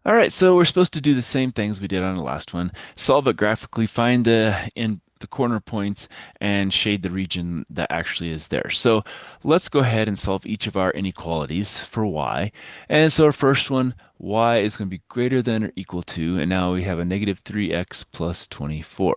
All right, so we're supposed to do the same things we did on the last one. Solve it graphically, find the corner points, and shade the region that actually is there. So let's go ahead and solve each of our inequalities for y. And so our first one, y is going to be greater than or equal to, and now we have a negative 3x plus 24.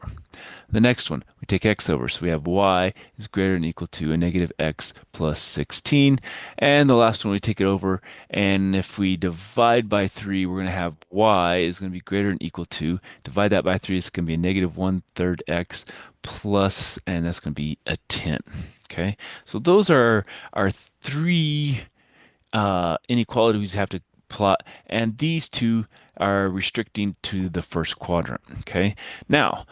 The next one, we take x over, so we have y is greater than or equal to a negative x plus 16. And the last one, we take it over, and if we divide by 3, we're going to have y is going to be greater than or equal to, divide that by 3, it's going to be a negative 1/3 x plus, and that's going to be a 10. Okay, so those are our three inequalities we have to plot, and these two are restricting to the first quadrant. Okay, now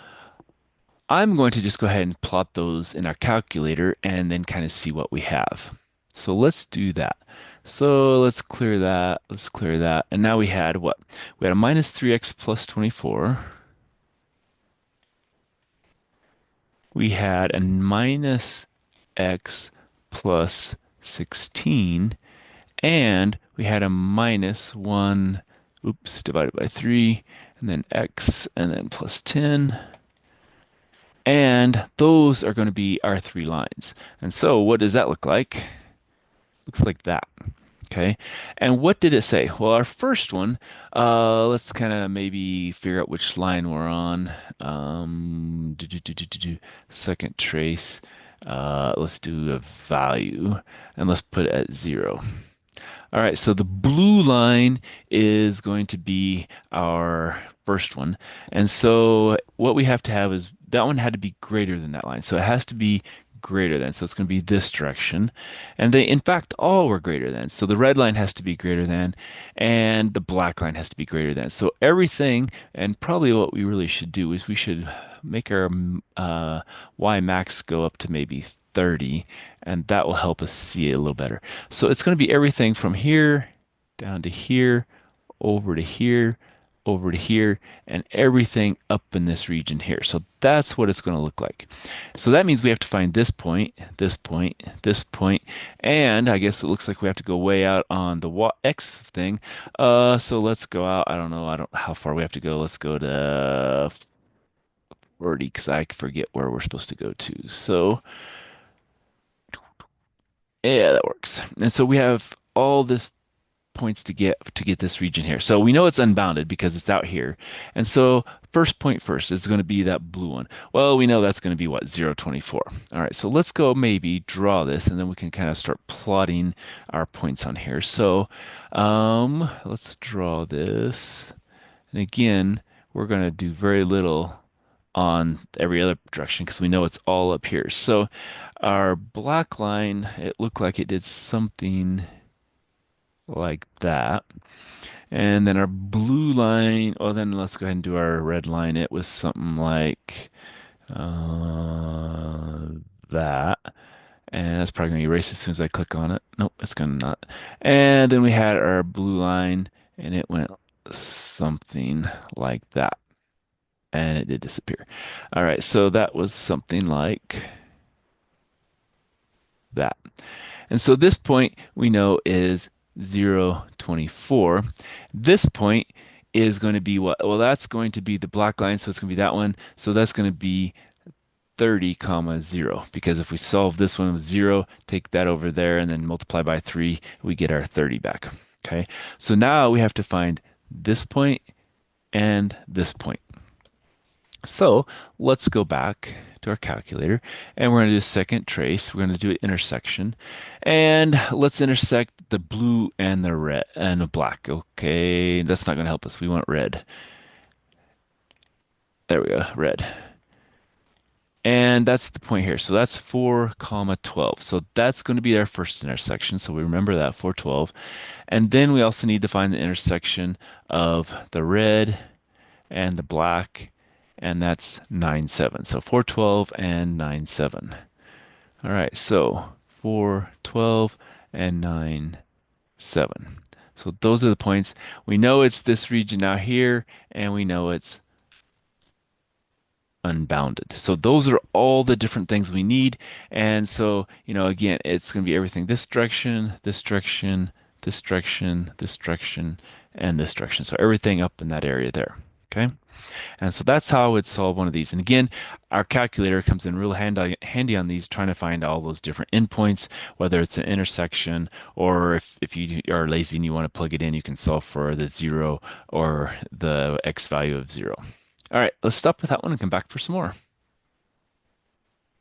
I'm going to just go ahead and plot those in our calculator and then kind of see what we have. So let's do that. So let's clear that. Let's clear that. And now we had what? We had a minus 3x plus 24. We had a minus x plus 16. And we had a minus 1, oops, divided by 3, and then x, and then plus 10. And those are going to be our three lines. And so what does that look like? Looks like that. Okay. And what did it say? Well, our first one, let's kind of maybe figure out which line we're on. Second trace. Let's do a value and let's put it at 0. All right, so the blue line is going to be our first one. And so what we have to have is that one had to be greater than that line. So it has to be greater than. So it's going to be this direction. And they, in fact, all were greater than. So the red line has to be greater than, and the black line has to be greater than. So everything, and probably what we really should do is we should make our y max go up to maybe 30, and that will help us see it a little better. So it's going to be everything from here down to here, over to here, over to here, and everything up in this region here. So that's what it's going to look like. So that means we have to find this point, this point, this point, and I guess it looks like we have to go way out on the x thing. So let's go out. I don't know. I don't how far we have to go. Let's go to 40 because I forget where we're supposed to go to. So yeah, that works. And so we have all this points to get this region here. So we know it's unbounded because it's out here. And so first point first is going to be that blue one. Well, we know that's going to be what, 0, 24. All right, so let's go maybe draw this and then we can kind of start plotting our points on here. So let's draw this. And again, we're going to do very little on every other direction because we know it's all up here. So our black line, it looked like it did something like that. And then our blue line, oh, then let's go ahead and do our red line. It was something like uh, that. And that's probably going to erase as soon as I click on it. Nope, it's going to not. And then we had our blue line, and it went something like that. And it did disappear. All right, so that was something like that. And so this point we know is 0, 24. This point is going to be what? Well, that's going to be the black line, so it's going to be that one. So that's going to be 30 comma 0 because if we solve this one with 0, take that over there and then multiply by 3, we get our 30 back. Okay, so now we have to find this point and this point. So let's go back to our calculator and we're going to do a second trace. We're going to do an intersection and let's intersect the blue and the red and the black. Okay, that's not going to help us. We want red. There we go, red. And that's the point here. So that's 4 comma 12. So that's going to be our first intersection. So we remember that 4, 12. And then we also need to find the intersection of the red and the black, and that's 9, 7. So 4, 12 and 9, 7. All right, so 4, 12 and 9, 7. So those are the points. We know it's this region out here, and we know it's unbounded. So those are all the different things we need. And so, again, it's going to be everything this direction, this direction, this direction, this direction, and this direction. So everything up in that area there. Okay. And so that's how I would solve one of these. And again, our calculator comes in real handy on these, trying to find all those different endpoints, whether it's an intersection or if you are lazy and you want to plug it in, you can solve for the zero or the x value of zero. All right, let's stop with that one and come back for some more.